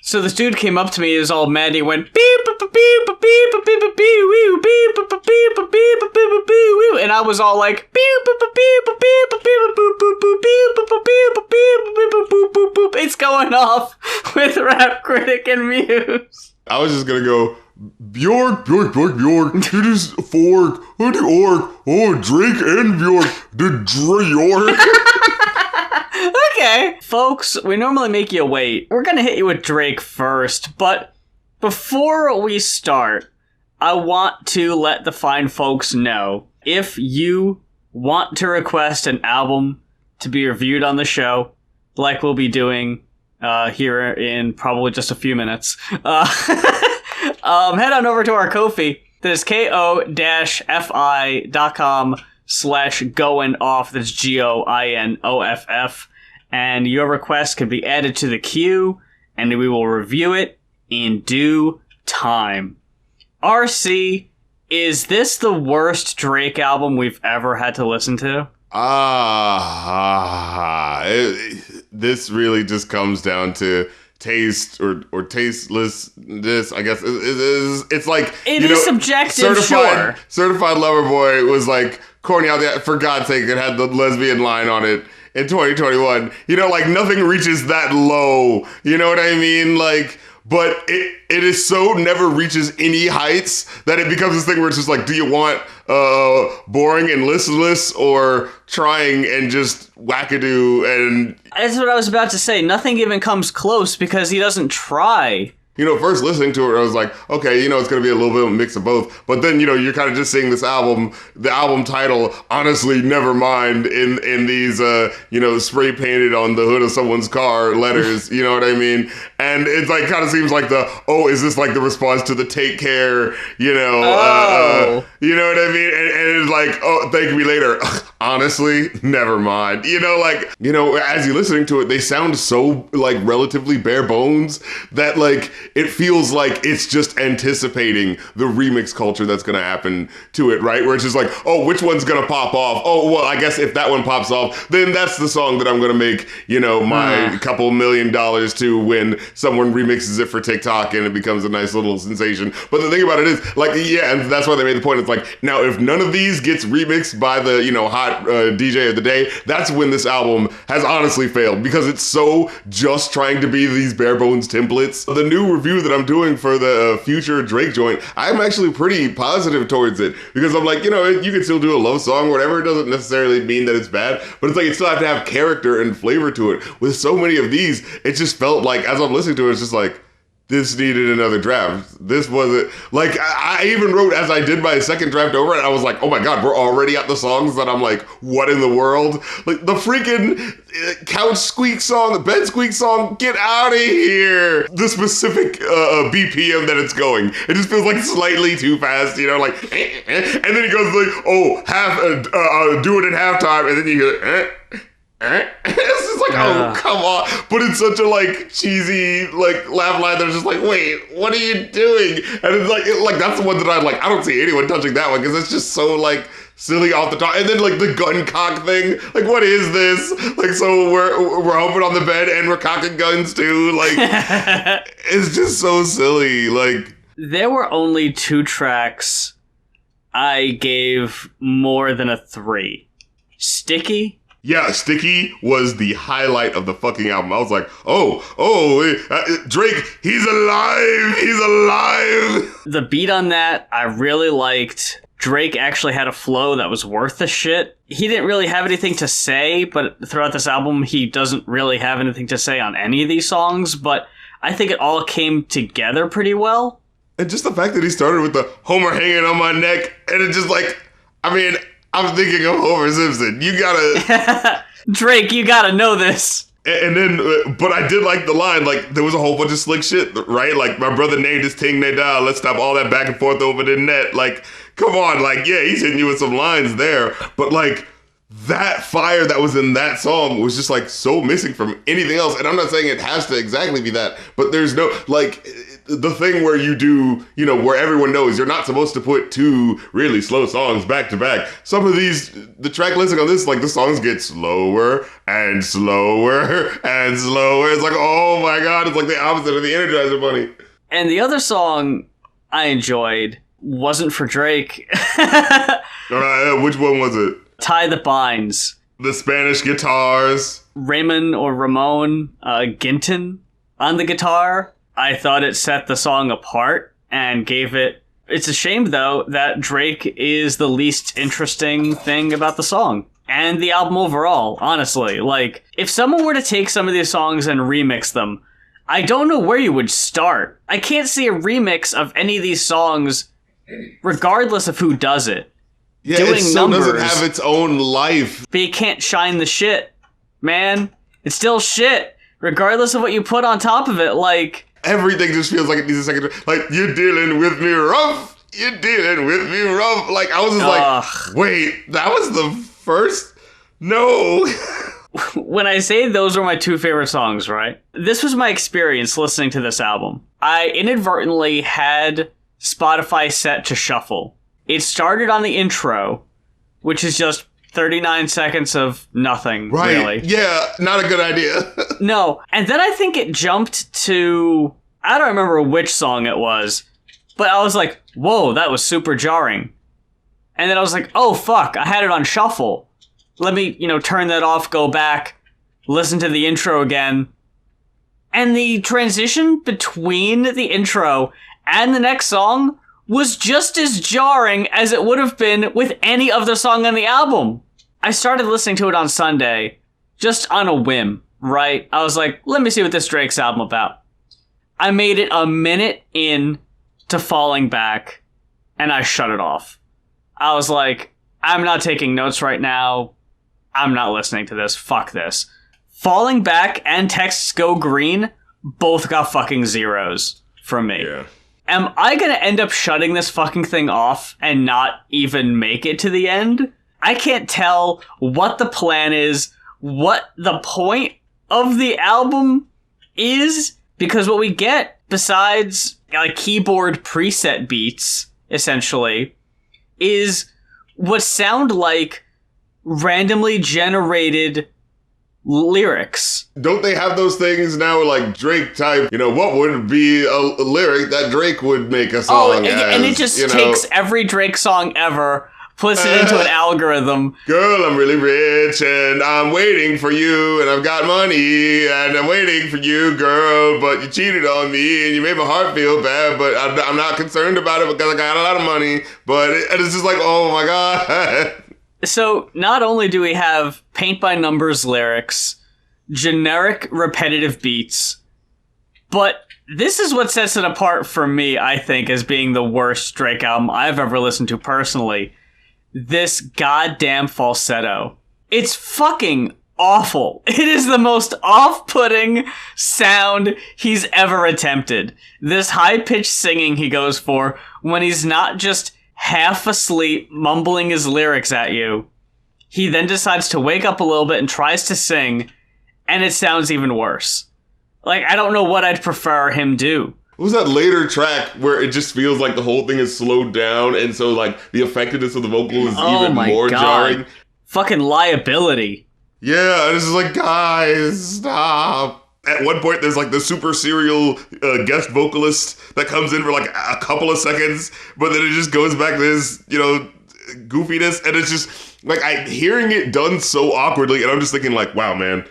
So this dude came up to me, he was all mad, he went beep beep beep beep beep beep beep beep beep beep beep beep beep beep, and I was all like beep beep beep beep beep beep beep beep beep beep beep. It's going off with Rap Critic and Muse. I was just gonna go Bjork, Bjork, Bjork, Bjork. It is Fork, the Orc, Drake and Bjork, the Dreyork. Okay. Folks, we normally make you wait. We're gonna hit you with Drake first, but before we start, I want to let the fine folks know if you want to request an album to be reviewed on the show, like we'll be doing here in probably just a few minutes, head on over to our Ko-fi. That is ko-fi.com/goinoff. That's GOINOFF. And your request can be added to the queue, and we will review it in due time. RC, is this the worst Drake album we've ever had to listen to? This really just comes down to taste or tastelessness, I guess. It's like, it is subjective, sure. Certified Lover Boy was like corny out there. For God's sake, it had the lesbian line on it in 2021. Like nothing reaches that low. You know what I mean? Like, but it is so never reaches any heights that it becomes this thing where it's just like, do you want boring and listless or trying and just wackadoo? And that's what I was about to say. Nothing even comes close because he doesn't try. First listening to it, I was like, okay, it's going to be a little bit of a mix of both. But then, you're kind of just seeing this album, the album title, honestly, Nevermind, in these, spray painted on the hood of someone's car letters, you know what I mean? And it's like, kind of seems like is this like the response to the Take Care, you know what I mean? And it's like, oh, thank me later. Honestly, Nevermind. As you're listening to it, they sound so, like, relatively bare bones that, like, it feels like it's just anticipating the remix culture that's going to happen to it, right? Where it's just like, oh, which one's going to pop off? Oh, well, I guess if that one pops off, then that's the song that I'm going to make, my couple $1 million to when someone remixes it for TikTok and it becomes a nice little sensation. But the thing about it is, like, yeah, and that's why they made the point. It's like, now, if none of these gets remixed by the, hot DJ of the day, that's when this album has honestly failed, because it's so just trying to be these bare bones templates. The new review that I'm doing for the future Drake joint, I'm actually pretty positive towards it, because I'm like, you can still do a love song or whatever. It doesn't necessarily mean that it's bad, but it's like, it still have to have character and flavor to it. With so many of these, it just felt like, as I'm listening to it, it's just like, this needed another draft. This wasn't, like, I even wrote, as I did my second draft over it, I was like, oh my God, we're already at the songs that I'm like, what in the world? Like, the freaking couch squeak song, the bed squeak song, get out of here. The specific BPM that it's going, it just feels like slightly too fast, like, and then he goes like, oh, do it at halftime, and then you hear, it's just like, oh, come on. But it's such a, like, cheesy, like, laugh line. They're just like, wait, what are you doing? And it's like that's the one that I'm like, I don't see anyone touching that one, because it's just so, like, silly off the top. And then, like, the gun cock thing. Like, what is this? Like, so we're open on the bed and we're cocking guns too. Like, it's just so silly. Like, there were only 2 tracks I gave more than a 3. Sticky. Yeah, Sticky was the highlight of the fucking album. I was like, Drake, he's alive! The beat on that, I really liked. Drake actually had a flow that was worth the shit. He didn't really have anything to say, but throughout this album, he doesn't really have anything to say on any of these songs, but I think it all came together pretty well. And just the fact that he started with the Homer hanging on my neck, and it just like, I mean, I'm thinking of Homer Simpson. You gotta... Drake, you gotta know this. And then, but I did like the line, like, there was a whole bunch of slick shit, right? Like, my brother named his ting they dial. Let's stop all that back and forth over the net. Like, come on. Like, yeah, he's hitting you with some lines there. But, like, that fire that was in that song was just like so missing from anything else. And I'm not saying it has to exactly be that, but there's no, like, the thing where you do, you know, where everyone knows you're not supposed to put two really slow songs back to back. Some of these, the track listing on this, like, the songs get slower and slower and slower. It's like, oh my God, it's like the opposite of the Energizer Bunny. And the other song I enjoyed wasn't for Drake. Which one was it? Tie the Binds. The Spanish guitars. Raymond or Ramon Ginton on the guitar. I thought it set the song apart and gave it... It's a shame, though, that Drake is the least interesting thing about the song. And the album overall, honestly. Like, if someone were to take some of these songs and remix them, I don't know where you would start. I can't see a remix of any of these songs, regardless of who does it. Yeah, it still doesn't have its own life. But you can't shine the shit, man. It's still shit, regardless of what you put on top of it. Like, everything just feels like it needs a second. Like, you're dealing with me rough. You're dealing with me rough. Like, I was just like, wait, that was the first? No. When I say those were my two favorite songs, right? This was my experience listening to this album. I inadvertently had Spotify set to shuffle. It started on the intro, which is just 39 seconds of nothing, right. Really. Yeah, not a good idea. No. And then I think it jumped to... I don't remember which song it was, but I was like, whoa, that was super jarring. And then I was like, oh, fuck, I had it on shuffle. Let me, turn that off, go back, listen to the intro again. And the transition between the intro and the next song was just as jarring as it would have been with any other song on the album. I started listening to it on Sunday, just on a whim, right? I was like, let me see what this Drake's album about. I made it a minute in to Falling Back, and I shut it off. I was like, I'm not taking notes right now. I'm not listening to this. Fuck this. Falling Back and Texts Go Green both got fucking zeros from me. Yeah. Am I going to end up shutting this fucking thing off and not even make it to the end? I can't tell what the plan is, what the point of the album is, because what we get, besides like keyboard preset beats, essentially, is what sound like randomly generated lyrics. Don't they have those things now, like Drake type, what would be a lyric that Drake would make a song and it just takes every Drake song ever, puts it into an algorithm. Girl, I'm really rich and I'm waiting for you and I've got money and I'm waiting for you, girl, but you cheated on me and you made my heart feel bad, but I'm not concerned about it because I got a lot of money, but it's just like, oh my God. So, not only do we have paint-by-numbers lyrics, generic repetitive beats, but this is what sets it apart for me, I think, as being the worst Drake album I've ever listened to personally. This goddamn falsetto. It's fucking awful. It is the most off-putting sound he's ever attempted. This high-pitched singing he goes for when he's not just half asleep, mumbling his lyrics at you. He then decides to wake up a little bit and tries to sing, and it sounds even worse. Like, I don't know what I'd prefer him do. What was that later track where it just feels like the whole thing is slowed down, and so, like, the effectiveness of the vocal is even more jarring? Fucking Liability. Yeah, this is like, guys, stop. At one point, there's like the super serial guest vocalist that comes in for like a couple of seconds, but then it just goes back to this, goofiness, and it's just like hearing it done so awkwardly, and I'm just thinking like, wow, man,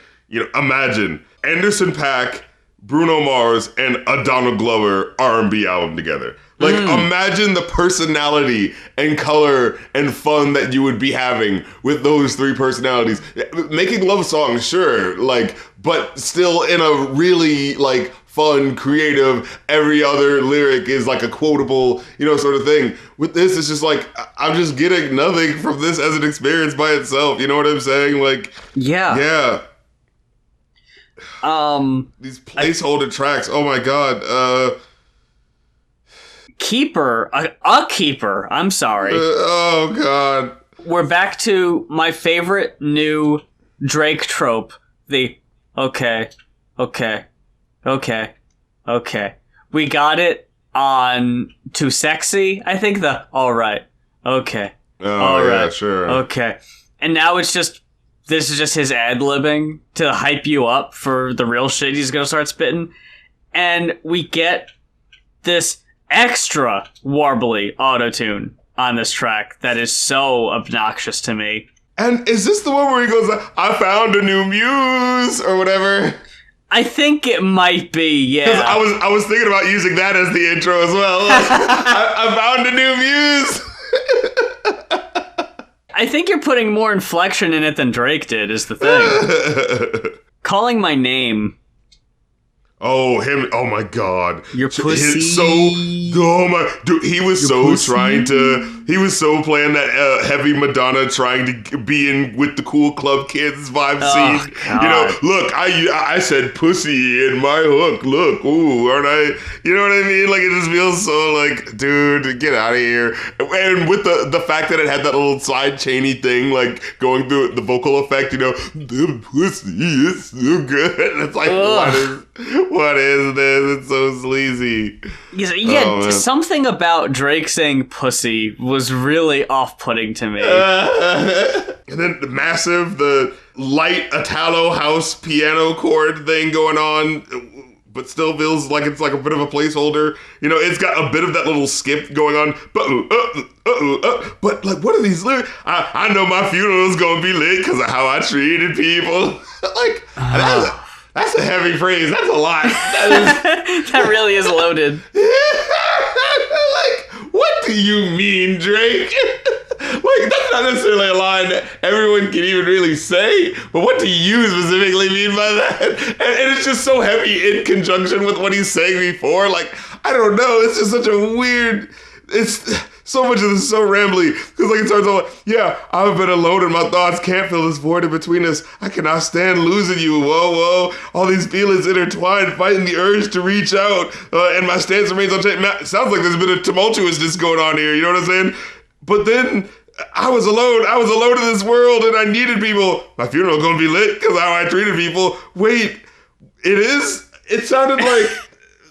imagine Anderson .Paak, Bruno Mars, and a Donald Glover R&B album together. Like, imagine the personality and color and fun that you would be having with those three personalities. Making love songs, sure, like, but still in a really, like, fun, creative, every other lyric is like a quotable, sort of thing. With this, it's just like, I'm just getting nothing from this as an experience by itself. You know what I'm saying? Like, yeah. These placeholder tracks, oh my God, Keeper, a keeper, I'm sorry. Oh God. we're back to my favorite new Drake trope. The okay. We got it on Too Sexy. I think the alright. Okay. Oh, All yeah, right. sure. Okay. And now this is just his ad-libbing to hype you up for the real shit he's gonna start spitting. And we get this extra warbly auto-tune on this track that is so obnoxious to me. And is this the one where he goes, I found a new muse, or whatever? I think it might be, yeah. I was thinking about using that as the intro as well. I found a new muse. I think you're putting more inflection in it than Drake did, is the thing. Calling my name. Oh, him. Oh, my God. Your pussy. Dude, he was so playing that heavy Madonna, trying to be in with the cool club kids vibe scene. God. You know, look, I said pussy in my hook. Look, ooh, aren't I? You know what I mean? Like, it just feels so like, dude, get out of here. And with the fact that it had that little side chainy thing, like, going through the vocal effect, you know, the pussy is so good. And it's like, what is this? It's so sleazy. Yeah, something about Drake saying pussy was really off-putting to me. And then the light Italo house piano chord thing going on, but still feels like it's like a bit of a placeholder. You know, it's got a bit of that little skip going on. But like, what are these lyrics? I know my funeral's gonna be lit because of how I treated people. Like, that's a heavy phrase. That's a lot. That really is loaded. Like, what do you mean, Drake? Like, that's not necessarily a line that everyone can even really say, but what do you specifically mean by that? And it's just so heavy in conjunction with what he's saying before. Like, I don't know. It's just such a weird... It's... So much of this is so rambly, because like it starts off, yeah, I've been alone and my thoughts can't fill this void in between us. I cannot stand losing you, whoa. All these feelings intertwined, fighting the urge to reach out, and my stance remains unchanged. Sounds like there's a bit of tumultuousness going on here, you know what I'm saying? But then, I was alone in this world, and I needed people. My funeral gonna be lit, because how I treated people. Wait, it sounded like...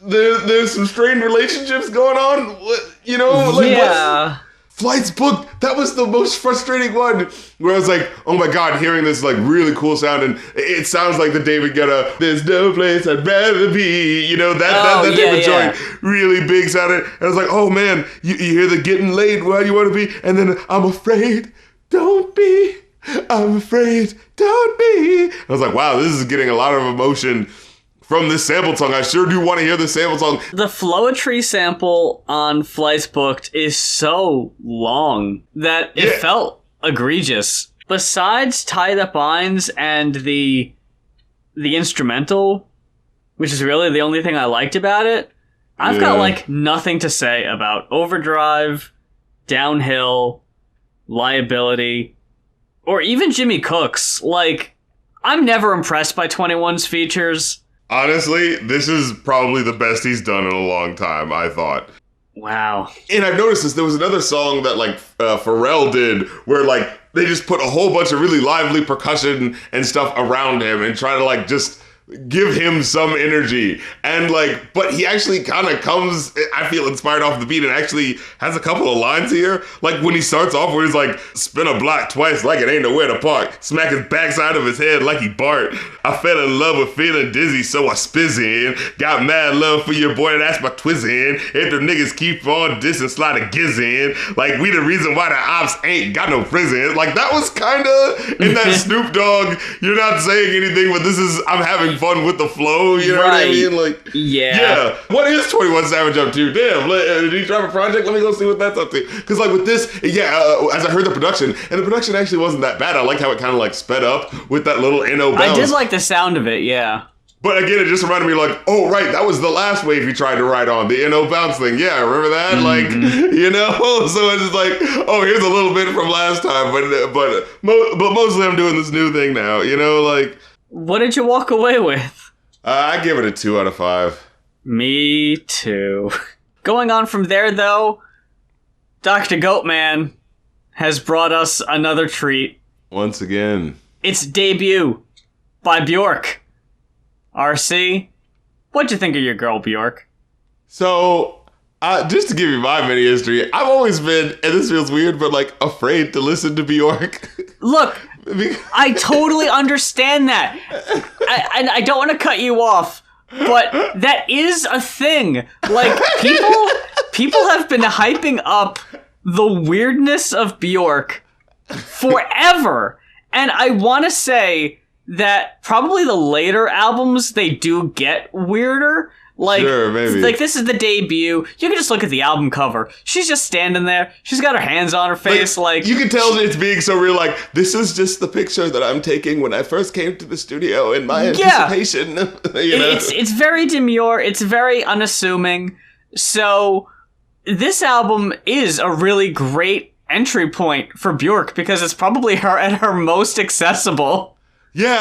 There's some strained relationships going on, you know? Like, yeah. Flights booked. That was the most frustrating one. Where I was like, oh my God, hearing this like really cool sound, and it sounds like the David Guetta, there's no place I'd rather be. You know, that type of joint, really big sounding. And I was like, oh man, you hear the getting laid where you want to be, and then I'm afraid, don't be. I'm afraid, don't be. I was like, wow, this is getting a lot of emotion from this sample song. I sure do want to hear the sample song. The Floetry sample on Flights Booked is so long that it felt egregious. Besides Tie That Binds and the instrumental, which is really the only thing I liked about it, I've got like nothing to say about Overdrive, Downhill, Liability, or even Jimmy Cook's. Like, I'm never impressed by 21's features. Honestly, this is probably the best he's done in a long time, I thought. Wow. And I've noticed this. There was another song that, like, Pharrell did where, like, they just put a whole bunch of really lively percussion and stuff around him and try to, like, just give him some energy. And, like, but he actually kind of comes, I feel, inspired off the beat and actually has a couple of lines here. Like, when he starts off where he's like, spin a block twice like it ain't nowhere to park. Smack his backside of his head like he Bart. I fell in love with feeling dizzy, so I spizz in. Got mad love for your boy, that's my twizz in. If the niggas keep on dissing, slide a giz in. Like, we the reason why the ops ain't got no prison. Like, that was kind of in that Snoop Dogg, you're not saying anything, but this is, I'm having fun with the flow, you know what I mean? Like, yeah. What is 21 Savage up to? Damn, did he drop a project? Let me go see what that's up to. Because like with this, as I heard the production, and the production actually wasn't that bad. I liked how it kind of like sped up with that little NO bounce. I did like the sound of it, yeah. But again, it just reminded me like, oh right, that was the last wave he tried to ride on, the NO bounce thing. Yeah, remember that? Mm-hmm. Like, you know? So it's just like, oh, here's a little bit from last time, but mostly I'm doing this new thing now, you know? Like, what did you walk away with? I give it a 2 out of 5. Me too. Going on from there, though, Dr. Goatman has brought us another treat. Once again. It's Debut by Bjork. RC, what'd you think of your girl, Bjork? So, just to give you my mini history, I've always been, and this feels weird, but like afraid to listen to Bjork. Look, I totally understand that. I don't want to cut you off, but that is a thing. Like, people have been hyping up the weirdness of Bjork forever. And I want to say that probably the later albums, they do get weirder. Like, sure, maybe. Like, this is the debut. You can just look at the album cover. She's just standing there. She's got her hands on her face. Like you can tell it's being so real. Like, this is just the picture that I'm taking when I first came to the studio in my anticipation. It's very demure. It's very unassuming. So this album is a really great entry point for Bjork because it's probably her at her most accessible. Yeah,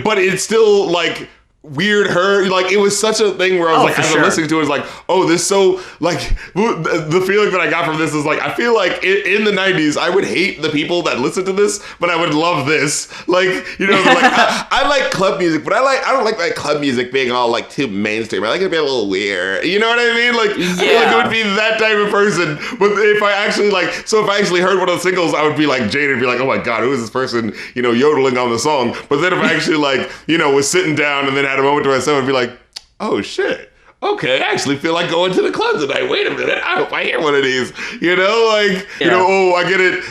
but it's still like weird like it was such a thing where I was like as I'm listening to it, it's like, oh, this so like the feeling that I got from this is like I feel like in the 90s I would hate the people that listen to this, but I would love this. Like, you know, like I like club music, but I don't like club music being all like too mainstream. I like it to be a little weird. You know what I mean? Like, I feel like it would be that type of person. But if I actually heard one of the singles, I would be like jaded and be like, oh my god, who is this person, you know, yodeling on the song? But then if I actually like, you know, was sitting down and then had a moment to myself and be like, oh shit, okay, I actually feel like going to the club tonight. Wait a minute, I hope I hear one of these. You know, like, you know, oh, I get it,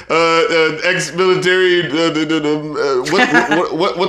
ex-military, what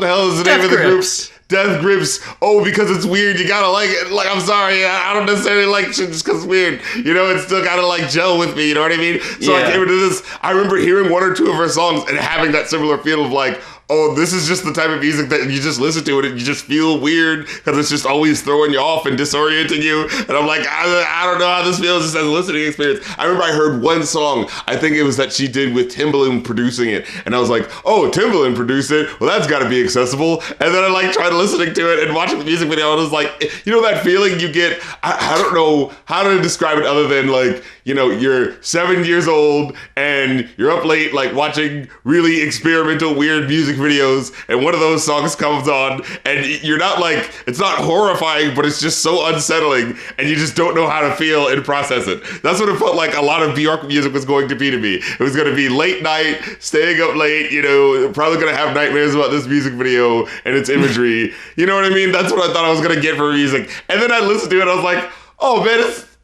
the hell is the name of the group? Death Grips. Oh, because it's weird, you gotta like it. Like, I'm sorry, I don't necessarily like shit just because it's weird. You know, it's still gotta like gel with me, you know what I mean? So I came into this, I remember hearing one or two of her songs and having that similar feel of like, oh, this is just the type of music that you just listen to it and you just feel weird because it's just always throwing you off and disorienting you. And I'm like, I don't know how this feels just as a listening experience. I remember I heard one song, I think it was that she did with Timbaland producing it. And I was like, oh, Timbaland produced it? Well, that's got to be accessible. And then I like tried listening to it and watching the music video and I was like, you know that feeling you get? I don't know how to describe it other than like, you know, you're 7 years old and you're up late like watching really experimental weird music videos and one of those songs comes on and you're not like, it's not horrifying, but it's just so unsettling and you just don't know how to feel and process it. That's what it felt like a lot of Bjork music was going to be to me. It was going to be late night, staying up late, you know, probably going to have nightmares about this music video and its imagery. You know what I mean? That's what I thought I was going to get for music. And then I listened to it, I was like, oh man,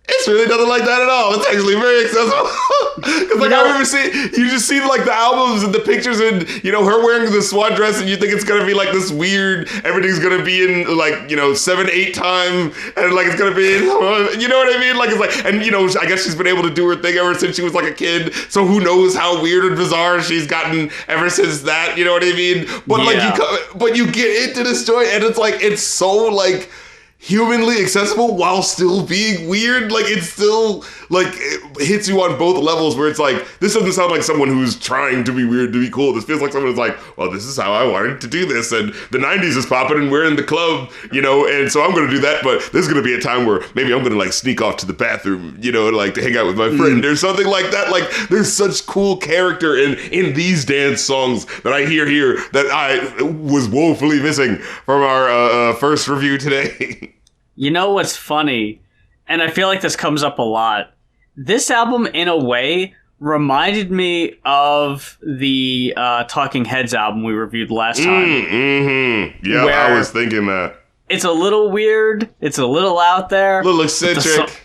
it's really nothing like that at all. It's actually very accessible. Because like, I remember you just see like the albums and the pictures and, you know, her wearing the swan dress and you think it's going to be like this weird, everything's going to be in like, you know, 7/8 time and like it's going to be, you know what I mean? Like it's like, and you know, I guess she's been able to do her thing ever since she was like a kid. So who knows how weird and bizarre she's gotten ever since that, you know what I mean? But like you get into this joint and it's like, it's so like humanly accessible while still being weird. Like it's still like it hits you on both levels where it's like, this doesn't sound like someone who's trying to be weird to be cool. This feels like someone who's like, well, this is how I wanted to do this and the 90s is popping and we're in the club, you know, and so I'm gonna do that, but there's gonna be a time where maybe I'm gonna like sneak off to the bathroom, you know, like to hang out with my friend or something like that. Like there's such cool character in these dance songs that I hear here that I was woefully missing from our first review today. You know what's funny, and I feel like this comes up a lot, this album in a way reminded me of the Talking Heads album we reviewed last time. Yeah, I was thinking that. It's a little weird, it's a little out there. A little eccentric.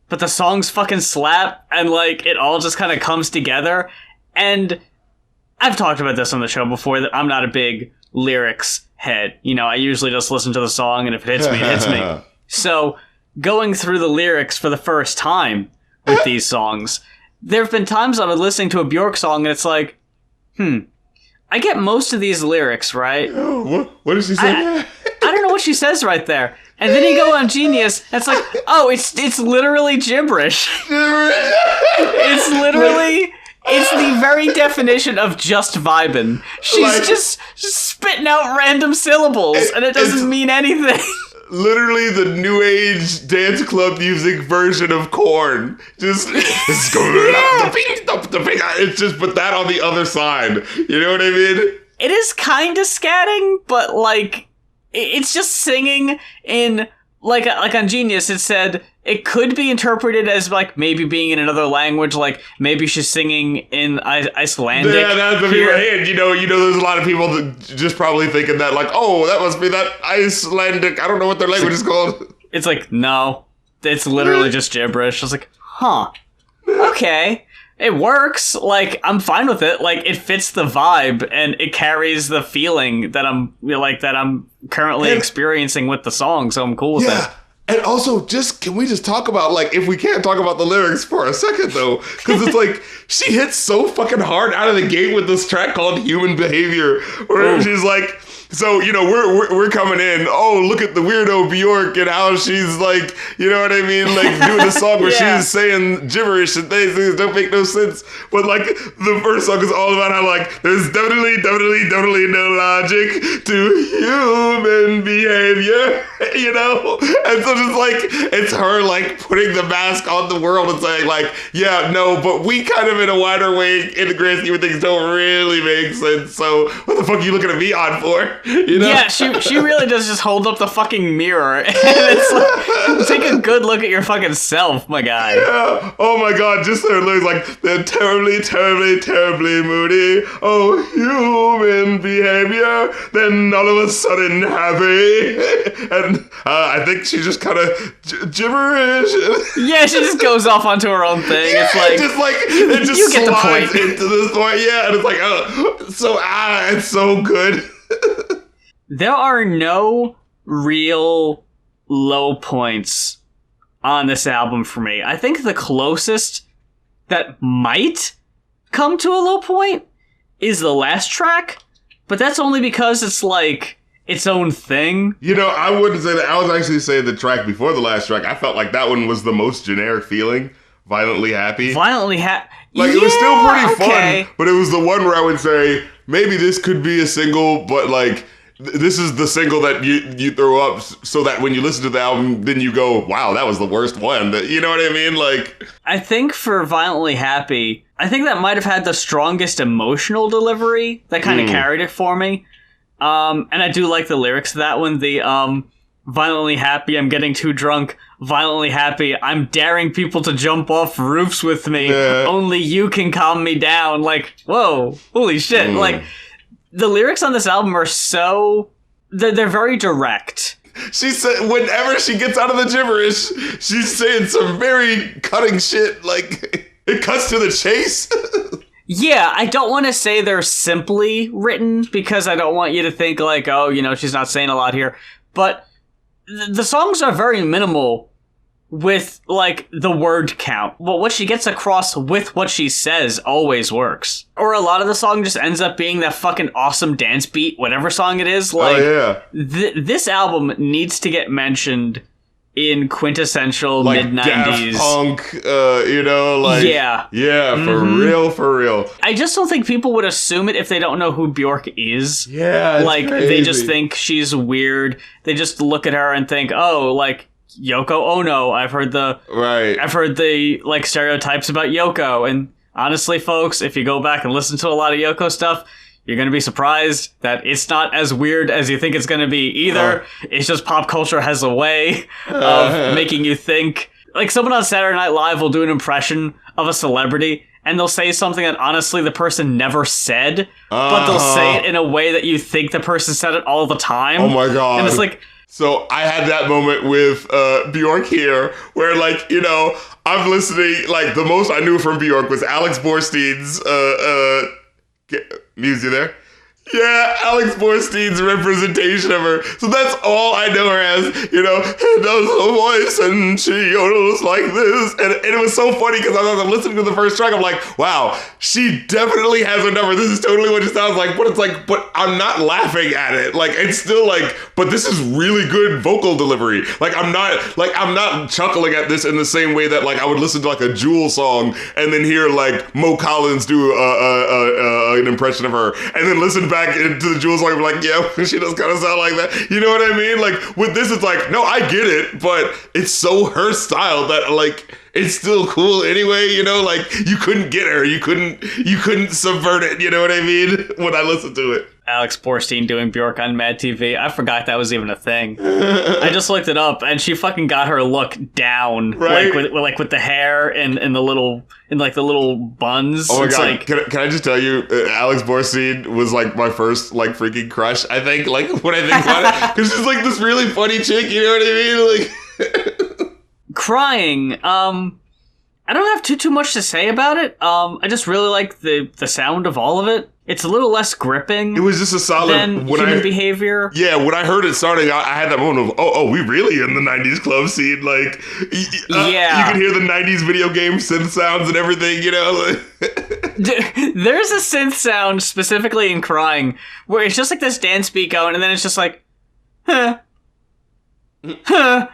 But the songs fucking slap, and like it all just kind of comes together. And I've talked about this on the show before, that I'm not a big lyrics head. You know, I usually just listen to the song, and if it hits me, it hits me. So, going through the lyrics for the first time with these songs, there have been times I've been listening to a Bjork song and it's like, I get most of these lyrics, right? What does she say? I don't know what she says right there. And then you go on Genius, and it's like, oh, it's literally gibberish. It's literally... It's the very definition of just vibin'. She's like, just spitting out random syllables, and it doesn't mean anything. literally the new age dance club music version of Korn. Just it's going up the beat. It's just put that on the other side. You know what I mean? It is kind of scatting, but like it's just singing in like on Genius. It said it could be interpreted as like maybe being in another language, like maybe she's singing in Icelandic. Yeah, that's the people. And you know, there's a lot of people that just probably thinking that like, oh, that must be that Icelandic. I don't know what their language is called. It's like no, it's literally just gibberish. I was like, huh, okay. It works. Like, I'm fine with it. Like, it fits the vibe and it carries the feeling that I'm currently experiencing with the song. So I'm cool with it. And also, can we just talk about, like, if we can't talk about the lyrics for a second, though, because it's like, she hits so fucking hard out of the gate with this track called Human Behavior, where she's like, so, you know, we're coming in, oh, look at the weirdo Bjork and how she's like, you know what I mean, like doing the song where she's saying gibberish and things don't make no sense. But like the first song is all about how like there's definitely no logic to human behavior, you know? And so just like, it's her like putting the mask on the world and saying like, yeah, no, but we kind of in a wider way in the grand scheme of things don't really make sense. So what the fuck are you looking at me on for? You know? Yeah, she really does just hold up the fucking mirror and it's like, take a good look at your fucking self, my guy. Yeah. Oh my god, just their lyrics like, they're terribly moody. Oh, human behavior. Then all of a sudden happy. And I think she just kind of gibberish. Yeah, she just goes off onto her own thing. Yeah, it's just you get the slides point. into this point. Yeah, and it's like, it's so good. There are no real low points on this album for me. I think the closest that might come to a low point is the last track, but that's only because it's like its own thing. You know, I wouldn't say that. I was actually saying the track before the last track. I felt like that one was the most generic feeling. Violently Happy. Like, it was still pretty fun, but it was the one where I would say, maybe this could be a single, but like, this is the single that you throw up so that when you listen to the album, then you go, wow, that was the worst one. You know what I mean? Like, I think for Violently Happy, I think that might have had the strongest emotional delivery that kind of carried it for me. And I do like the lyrics to that one. The Violently Happy, I'm getting too drunk. Violently happy, I'm daring people to jump off roofs with me. Yeah. Only you can calm me down. Like, whoa, holy shit. Like, the lyrics on this album are they're very direct. She said, whenever she gets out of the gibberish, she's saying some very cutting shit. Like, it cuts to the chase. Yeah, I don't want to say they're simply written because I don't want you to think like, oh, you know, she's not saying a lot here. But the songs are very minimal with, like, the word count. But what she gets across with what she says always works. Or a lot of the song just ends up being that fucking awesome dance beat, whatever song it is. Like, this album needs to get mentioned in quintessential like mid-90s. Daft Punk, you know, like... Yeah, for real. I just don't think people would assume it if they don't know who Bjork is. Yeah, it's like, crazy. They just think she's weird. They just look at her and think, oh, like, Yoko Ono. I've heard the like stereotypes about Yoko, and honestly, folks, if you go back and listen to a lot of Yoko stuff, you're gonna be surprised that it's not as weird as you think it's gonna be either. It's just pop culture has a way of making you think. Like, someone on Saturday Night Live will do an impression of a celebrity, and they'll say something that honestly the person never said, but they'll say it in a way that you think the person said it all the time. Oh my god! And it's like. So I had that moment with Bjork here where, like, you know, I'm listening, like, the most I knew from Bjork was Alex Borstein's, Muse, you there? Yeah, Alex Borstein's representation of her. So that's all I know her as, you know, he does a voice and she yodels like this. And it was so funny because as I'm listening to the first track, I'm like, wow, she definitely has a number. This is totally what it sounds like. But it's like, but I'm not laughing at it. Like, it's still like, but this is really good vocal delivery. Like, I'm not chuckling at this in the same way that, like, I would listen to, like, a Jewel song and then hear, like, Mo Collins do an impression of her and then listen back into the Jewel song and be like, yeah, she does kind of sound like that. You know what I mean? Like, with this, it's like, no, I get it, but it's so her style that, like, it's still cool anyway, you know? Like, you couldn't get her. You couldn't subvert it, you know what I mean? When I listen to it. Alex Borstein doing Bjork on Mad TV. I forgot that was even a thing. I just looked it up, and she fucking got her look down, right? With the hair and the little buns. Oh my it's god! Like, can I just tell you, Alex Borstein was like my first like freaking crush. I think like when I think about it, because she's like this really funny chick. You know what I mean? Like Crying. I don't have too much to say about it. I just really like the sound of all of it. It's a little less gripping. It was just a solid than human behavior. Yeah, when I heard it starting, I had that moment of, oh, we really in the 90s club scene. Like, yeah. You could hear the 90s video game synth sounds and everything, you know? There's a synth sound specifically in Crying where it's just like this dance beat going, and then it's just like, huh. And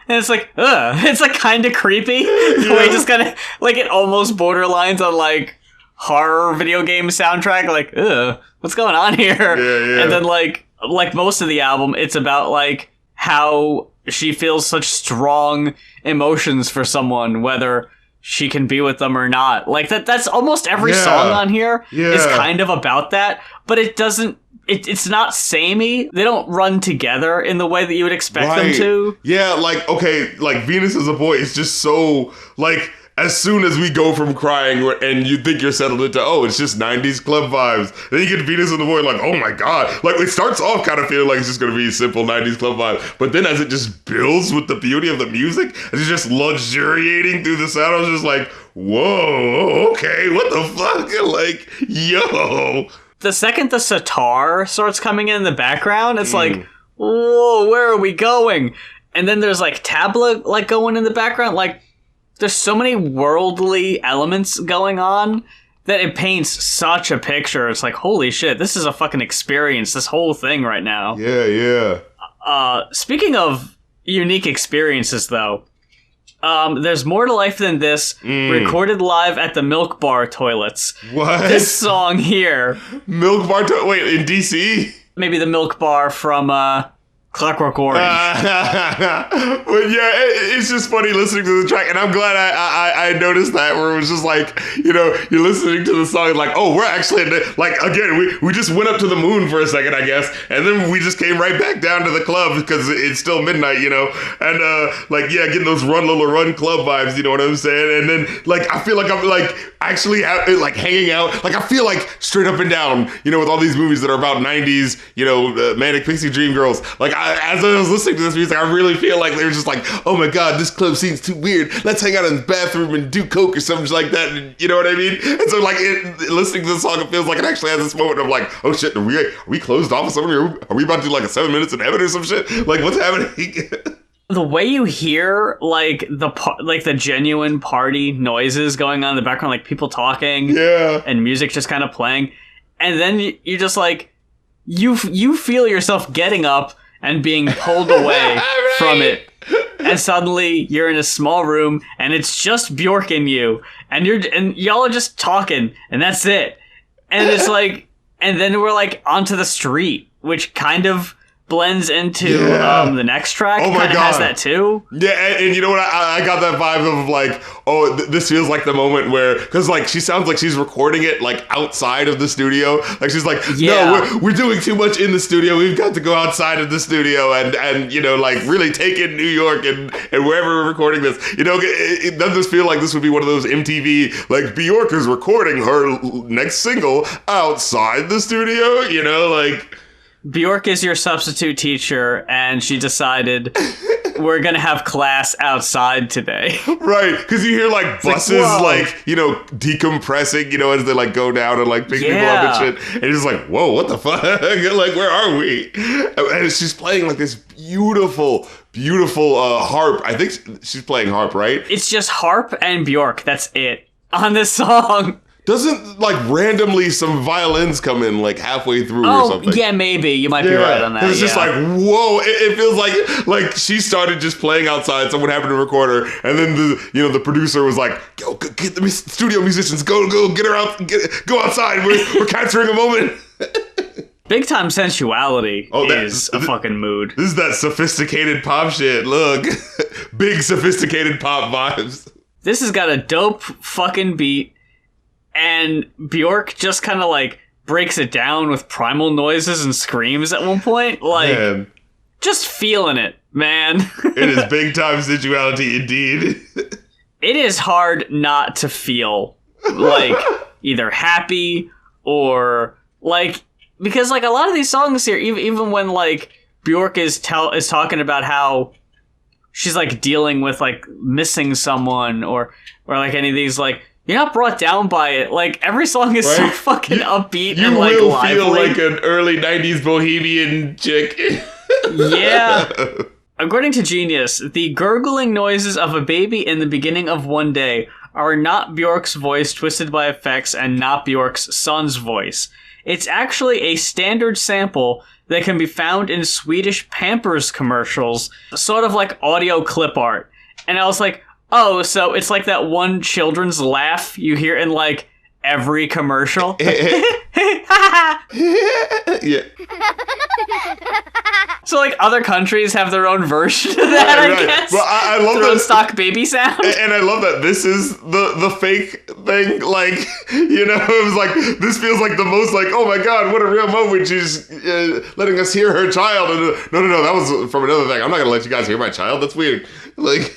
it's like, it's like kind of creepy. The way just kind of, like, it almost borderlines on, like, horror video game soundtrack. Like, what's going on here? Yeah. And then, like most of the album, it's about, like, how she feels such strong emotions for someone, whether she can be with them or not. Like, that's almost every song on here is kind of about that, but it doesn't. It's not samey. They don't run together in the way that you would expect them to. Yeah, like, okay, like, Venus is a Boy is just so, like, as soon as we go from Crying and you think you're settled into, oh, it's just 90s club vibes, then you get Venus and the Boy, like, oh my god. Like, it starts off kind of feeling like it's just going to be simple 90s club vibe, but then as it just builds with the beauty of the music, it's just luxuriating through the sound, I was just like, whoa, okay, what the fuck? Like, yo. The second the sitar starts coming in the background, it's like, whoa, where are we going? And then there's, like, tabla, like, going in the background. Like, there's so many worldly elements going on that it paints such a picture. It's like, holy shit, this is a fucking experience, this whole thing right now. Yeah. Speaking of unique experiences, though, there's more to life than this, recorded live at the Milk Bar toilets. What? This song here. Milk Bar wait, in DC? Maybe the Milk Bar from Clockwork Orange. But yeah, it's just funny listening to the track, and I'm glad I noticed that, where it was just like, you know, you're listening to the song and like, oh, we're actually in the, like, again, we just went up to the moon for a second, I guess, and then we just came right back down to the club because it's still midnight, you know, and like, yeah, getting those Run Lola Run club vibes, you know what I'm saying? And then, like, I feel like I'm like actually like hanging out, like, I feel like straight up and down, you know, with all these movies that are about 90s, you know, Manic Pixie Dream Girls, like, as I was listening to this music, I really feel like they were just like, oh my god, this club scene's too weird. Let's hang out in the bathroom and do coke or something like that. And, you know what I mean? And so, like, listening to this song, it feels like it actually has this moment of like, oh shit, are we closed off or something? Are we about to do like a 7 minutes in heaven or some shit? Like, what's happening? The way you hear, like, the genuine party noises going on in the background, like people talking, and music just kind of playing, and then you just like, you feel yourself getting up and being pulled away from it, and suddenly you're in a small room and it's just Bjork and you, and y'all are just talking, and that's it. And it's like, and then we're like onto the street, which kind of blends into the next track. Oh my God. Has that too. Yeah, and you know what? I got that vibe of like, oh, this feels like the moment where, because like she sounds like she's recording it like outside of the studio. Like she's like, no, we're doing too much in the studio. We've got to go outside of the studio and you know, like really take in New York and wherever we're recording this. You know, it does feel like this would be one of those MTV, like Bjork is recording her next single outside the studio. You know, like. Bjork is your substitute teacher, and she decided we're gonna have class outside today. Right, because you hear like buses like, you know, decompressing, you know, as they like go down and like pick people up and shit. And it's like, whoa, what the fuck? Like, where are we? And she's playing like this beautiful harp. I think she's playing harp, right? It's just harp and Bjork. That's it on this song. Doesn't, like, randomly some violins come in, like, halfway through or something? Yeah, maybe. You might be right on that. It's just like, whoa. It feels like she started just playing outside. Someone happened to record her. And then, the producer was like, go get the studio musicians. Go get her out. Go outside. We're capturing a moment. Big Time Sensuality is a fucking mood. This is that sophisticated pop shit. Look. Big sophisticated pop vibes. This has got a dope fucking beat, and Bjork just kind of like breaks it down with primal noises and screams at one point. Like, man. Just feeling it, man. It is big time sensuality indeed. It is hard not to feel like either happy or like, because like a lot of these songs here, even when like Bjork is talking about how she's like dealing with like missing someone or like any of these, like, you're not brought down by it. Like, every song is so fucking upbeat and like lively. You will feel like an early 90s bohemian chick. Yeah. According to Genius, the gurgling noises of a baby in the beginning of One Day are not Bjork's voice twisted by effects and not Bjork's son's voice. It's actually a standard sample that can be found in Swedish Pampers commercials, sort of like audio clip art. And I was like, oh, so it's like that one children's laugh you hear in like every commercial. Yeah. So like other countries have their own version of that, I guess. Well, I love that stock baby sound. And I love that this is the fake thing. Like, you know, it was like, this feels like the most like, oh my God, what a real moment. She's letting us hear her child. And no, that was from another thing. I'm not going to let you guys hear my child. That's weird. Like,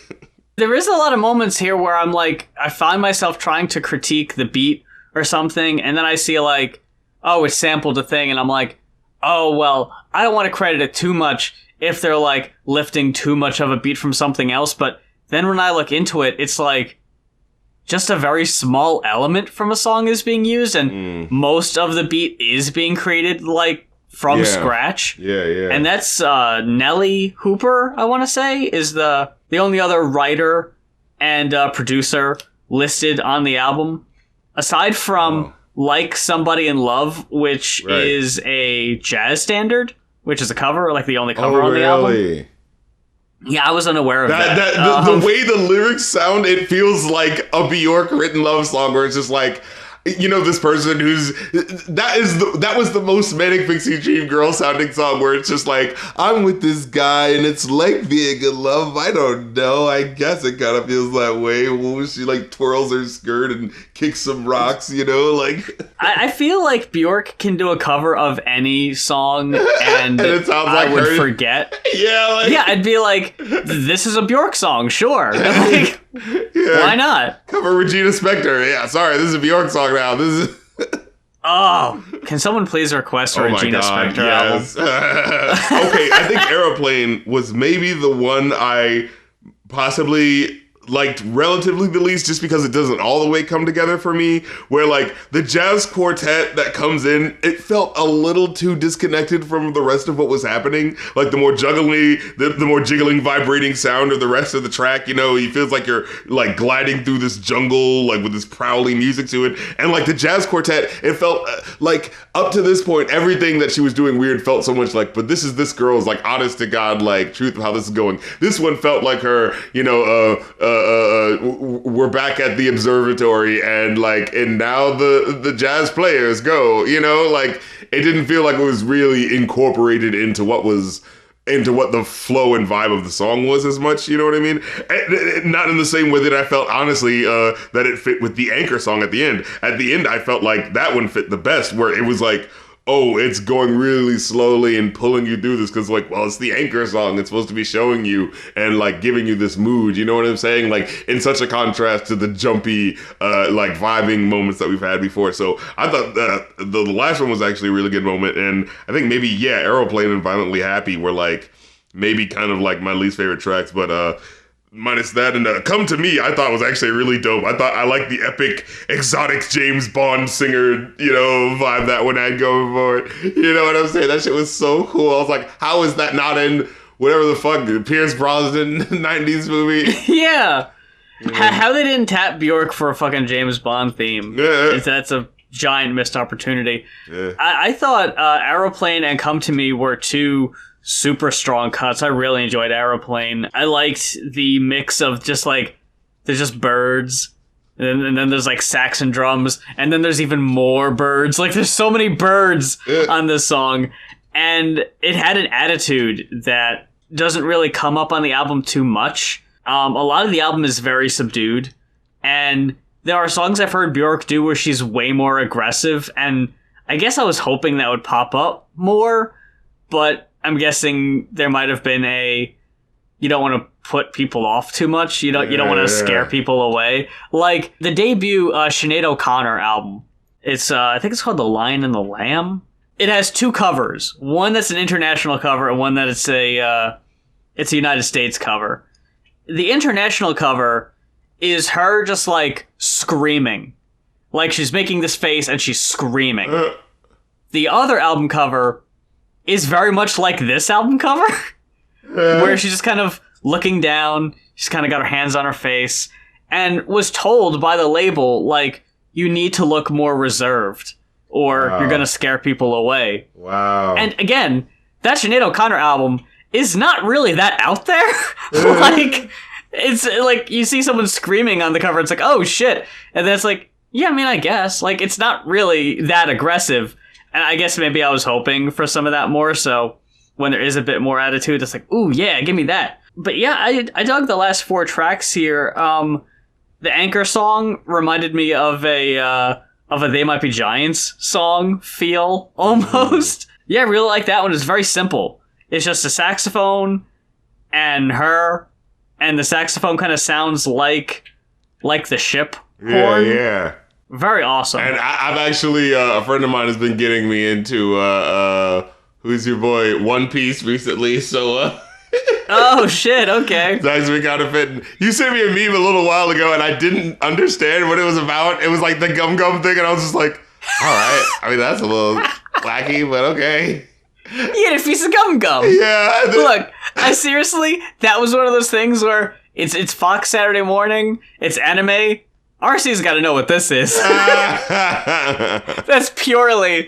there is a lot of moments here where I'm like, I find myself trying to critique the beat or something. And then I see like, oh, it sampled a thing. And I'm like, oh, well, I don't want to credit it too much if they're, like, lifting too much of a beat from something else, but then when I look into it, it's, like, just a very small element from a song is being used, and most of the beat is being created, like, from scratch. Yeah. And that's Nelly Hooper, I want to say, is the only other writer and producer listed on the album. Aside from... Like Somebody in Love, which is a jazz standard, which is a cover, like the only cover on the album. Yeah, I was unaware of that. The way the lyrics sound, it feels like a Bjork written love song where it's just like, you know, this person that was the most Manic Pixie Dream Girl sounding song where it's just like, I'm with this guy and it's like being in love. I don't know. I guess it kind of feels that way. When she like twirls her skirt and kicks some rocks, you know, like. I feel like Bjork can do a cover of any song and it sounds like I would forget. Yeah, I'd be like, this is a Bjork song, sure. Like, why not? Cover Regina Spektor. Yeah, sorry, this is a Bjork song now. This is. Oh, can someone please request a Regina Spektor album? Okay, I think Aeroplane was maybe the one I possibly liked relatively the least, just because it doesn't all the way come together for me, where like the jazz quartet that comes in, it felt a little too disconnected from the rest of what was happening. Like the more the more jiggling, vibrating sound of the rest of the track, you know, it feels like you're like gliding through this jungle, like with this prowling music to it. And like the jazz quartet, it felt like up to this point, everything that she was doing weird felt so much like, but this is this girl's like honest to God, like truth of how this is going. This one felt like her, you know, we're back at the observatory and now the jazz players go, you know, like it didn't feel like it was really incorporated into what the flow and vibe of the song was as much, you know what I mean? Not in the same way that I felt, honestly, that it fit with the anchor song at the end. At the end, I felt like that one fit the best, where it was like, oh, it's going really slowly and pulling you through this because, like, well, it's the anchor song. It's supposed to be showing you and, like, giving you this mood. You know what I'm saying? Like, in such a contrast to the jumpy, like, vibing moments that we've had before. So I thought the last one was actually a really good moment. And I think maybe, Aeroplane and Violently Happy were, like, maybe kind of, like, my least favorite tracks. But, minus that, and Come to Me, I thought was actually really dope. I like the epic, exotic James Bond singer, you know, vibe that one had going for it. You know what I'm saying? That shit was so cool. I was like, how is that not in whatever the fuck, Pierce Brosnan 90s movie? Yeah. How they didn't tap Bjork for a fucking James Bond theme. Yeah. That's a giant missed opportunity. Yeah. I thought Aeroplane and Come to Me were two super strong cuts. I really enjoyed Aeroplane. I liked the mix of just like, there's just birds And then there's like sax and drums, and then there's even more birds. Like there's so many birds on this song, and it had an attitude that doesn't really come up on the album too much. A lot of the album is very subdued, and there are songs I've heard Bjork do where she's way more aggressive, and I guess I was hoping that would pop up more, but I'm guessing there might have been you don't want to put people off too much. You don't want to scare people away. Like the debut Sinead O'Connor album. It's I think it's called The Lion and the Lamb. It has two covers. One that's an international cover and one that it's a United States cover. The international cover is her just like screaming. Like she's making this face and she's screaming. The other album cover is very much like this album cover. Where she's just kind of looking down, she's kind of got her hands on her face, and was told by the label, like, you need to look more reserved, or you're gonna scare people away. Wow. And again, that Sinead O'Connor album is not really that out there. Like, it's like, you see someone screaming on the cover, it's like, oh shit, and then it's like, yeah, I mean, I guess. Like, it's not really that aggressive, and I guess maybe I was hoping for some of that more, so when there is a bit more attitude, it's like, ooh, yeah, give me that. But yeah, I dug the last 4 tracks here. The Anchor song reminded me of a They Might Be Giants song feel, almost. Yeah, I really like that one. It's very simple. It's just a saxophone and her, and the saxophone kind of sounds like the ship horn. Yeah. Very awesome. And I've actually, a friend of mine has been getting me into... Who's your boy? One Piece recently, so oh shit, okay. It's actually kind of fitting. You sent me a meme a little while ago and I didn't understand what it was about. It was like the gum thing and I was just like, alright. I mean that's a little wacky, but okay. You get a piece of gum. Yeah. Look, that was one of those things where it's Fox Saturday morning, it's anime. RC's got to know what this is. That's purely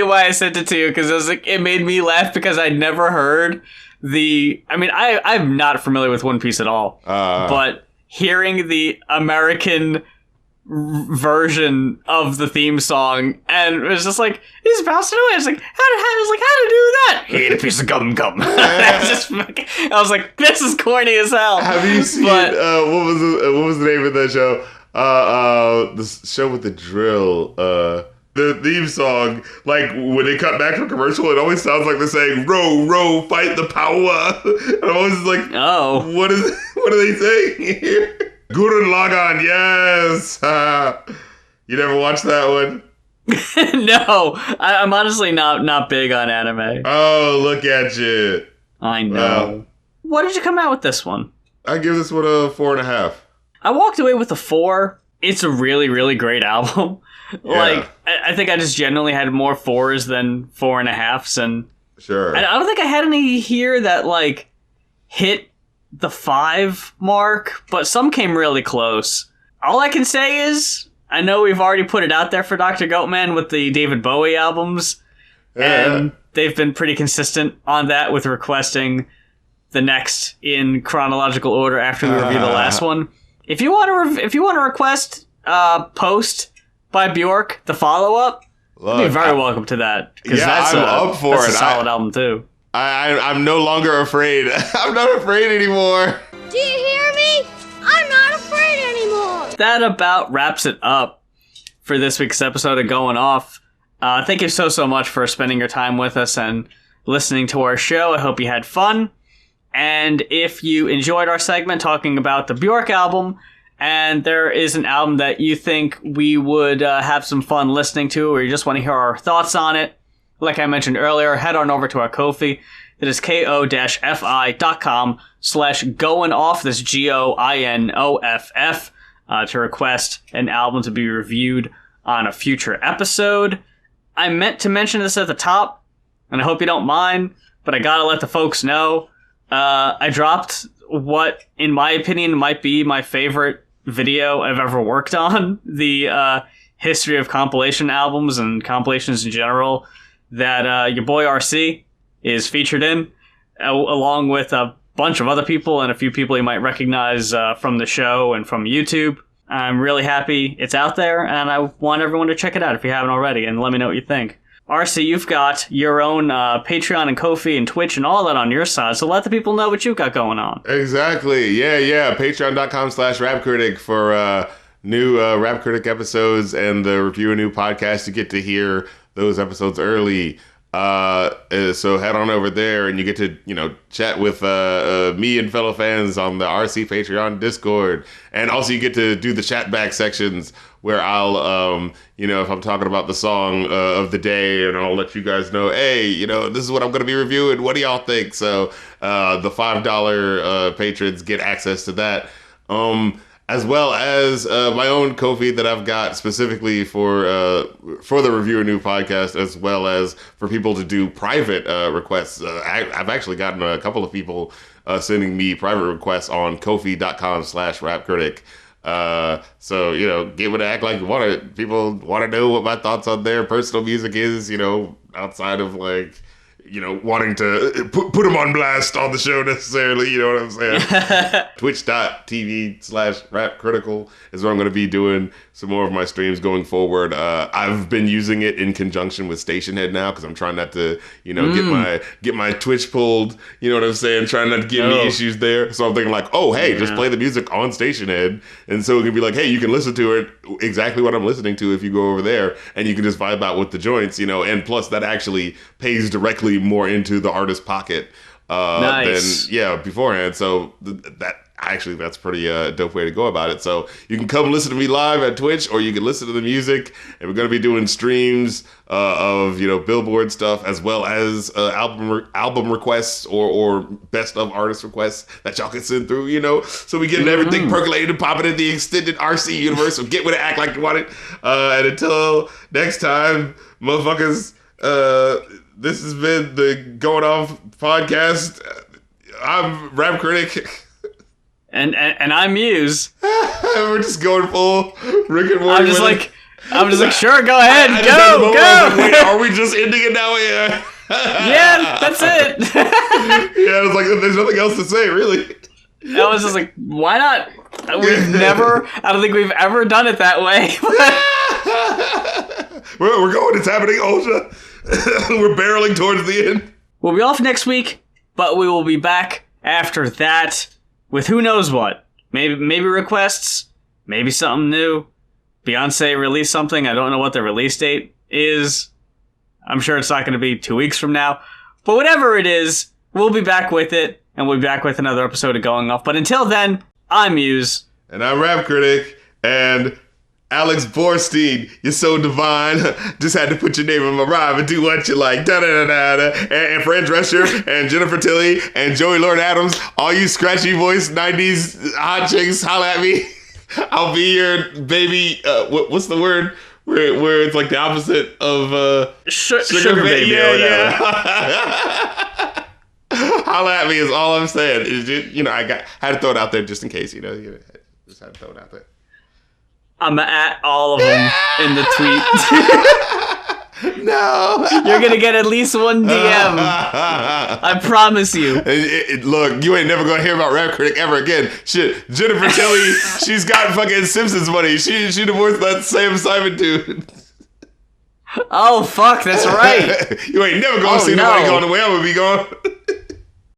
why I sent it to you, because it was like, it made me laugh because I'd never heard I'm not familiar with One Piece at all, but hearing the American version of the theme song, and it was just like, he's bouncing away. It's like, how to do that? He ate a piece of gum. That's just fucking, I was like, this is corny as hell. Have you seen, what was the name of that show? The show with the drill, the theme song, like when they cut back to a commercial, it always sounds like they're saying "row, row, fight the power." And I was like, "Oh, what are they saying here?" Gurren Lagann, yes. You never watched that one? No, I'm honestly not big on anime. Oh, look at you! I know. What did you come out with this one? I give this one a 4.5. I walked away with a 4. It's a really, really great album. Yeah. Like, I think I just generally had more 4s than 4.5s, and sure. I don't think I had any here that, like, hit the 5 mark, but some came really close. All I can say is, I know we've already put it out there for Dr. Goatman with the David Bowie albums, and they've been pretty consistent on that with requesting the next in chronological order after we review the last one. If you want to request Post by Bjork, the follow-up, you'd be very welcome to that. Yeah, I'm up for it. That's a solid album, too. I'm no longer afraid. I'm not afraid anymore. Do you hear me? I'm not afraid anymore. That about wraps it up for this week's episode of Going Off. Thank you so much for spending your time with us and listening to our show. I hope you had fun. And if you enjoyed our segment talking about the Bjork album, and there is an album that you think we would have some fun listening to, or you just want to hear our thoughts on it, like I mentioned earlier, head on over to our Ko-fi. It is ko-fi.com/goinoff, that's GOINOFF, to request an album to be reviewed on a future episode. I meant to mention this at the top, and I hope you don't mind, but I gotta let the folks know. I dropped what, in my opinion, might be my favorite video I've ever worked on. The history of compilation albums and compilations in general that your boy RC is featured in, along with a bunch of other people and a few people you might recognize from the show and from YouTube. I'm really happy it's out there, and I want everyone to check it out if you haven't already, and let me know what you think. RC, you've got your own Patreon and Ko-fi and Twitch and all that on your side, so let the people know what you've got going on. Exactly. Yeah. Patreon.com/rapcritic for new Rap Critic episodes and the Review a New podcast. You get to hear those episodes early. So head on over there and you get to, chat with me and fellow fans on the RC Patreon Discord. And also you get to do the chat back sections where I'll, if I'm talking about the song of the day, and I'll let you guys know, hey, this is what I'm going to be reviewing. What do y'all think? So the $5 patrons get access to that. As well as my own Ko-fi that I've got specifically for the Review a New podcast, as well as for people to do private requests. I've actually gotten a couple of people sending me private requests on Ko-fi.com/rapcritic. So, get with it, act like you want it. People want to know what my thoughts on their personal music is, outside of wanting to put them on blast on the show necessarily, you know what I'm saying? Twitch.tv/rapcritical is where I'm going to be doing some more of my streams going forward. I've been using it in conjunction with Stationhead now because I'm trying not to, get my Twitch pulled, you know what I'm saying? Trying not to give me issues there. So I'm thinking just play the music on Stationhead. And so it can be like, hey, you can listen to it exactly what I'm listening to if you go over there, and you can just vibe out with the joints, and plus that actually pays directly more into the artist's pocket than beforehand. So that's pretty dope way to go about it. So you can come listen to me live at Twitch, or you can listen to the music, and we're going to be doing streams of Billboard stuff, as well as album requests or best of artist requests that y'all can send through, so we getting everything percolated and popping in the extended RC universe. So get with it, act like you want it, and until next time, motherfuckers, this has been the Going Off podcast. I'm Rap Critic. And I'm Muse. We're just going full Rick and Morty. I'm just like, sure, go ahead, go. Wait, are we just ending it now? Yeah. Yeah, that's it. Yeah, it's like there's nothing else to say, really. I was just like, why not? I don't think we've ever done it that way. We're going, it's happening, Ultra. We're barreling towards the end. We'll be off next week, but we will be back after that with who knows what. Maybe requests, maybe something new. Beyonce released something. I don't know what the release date is. I'm sure it's not going to be 2 weeks from now. But whatever it is, we'll be back with it, and we'll be back with another episode of Going Off. But until then, I'm Muse. And I'm Rap Critic, and Alex Borstein, you're so divine. Just had to put your name in my rhyme and do what you like. Da-da-da-da-da. And Fran Drescher and Jennifer Tilly and Joey Lord Adams, all you scratchy voice 90s hot chicks, holla at me. I'll be your baby. What's the word? Where it's like the opposite of sugar baby. Yeah. Holla at me is all I'm saying. I had to throw it out there just in case. Just had to throw it out there. I'm at all of them in the tweet. No. You're going to get at least one DM. I promise you. Look, you ain't never going to hear about Rap Critic ever again. Shit, Jennifer Tilly, she's got fucking Simpsons money. She divorced that Sam Simon dude. Oh, fuck, that's right. You ain't never going to see nobody going the way I'm going to be going.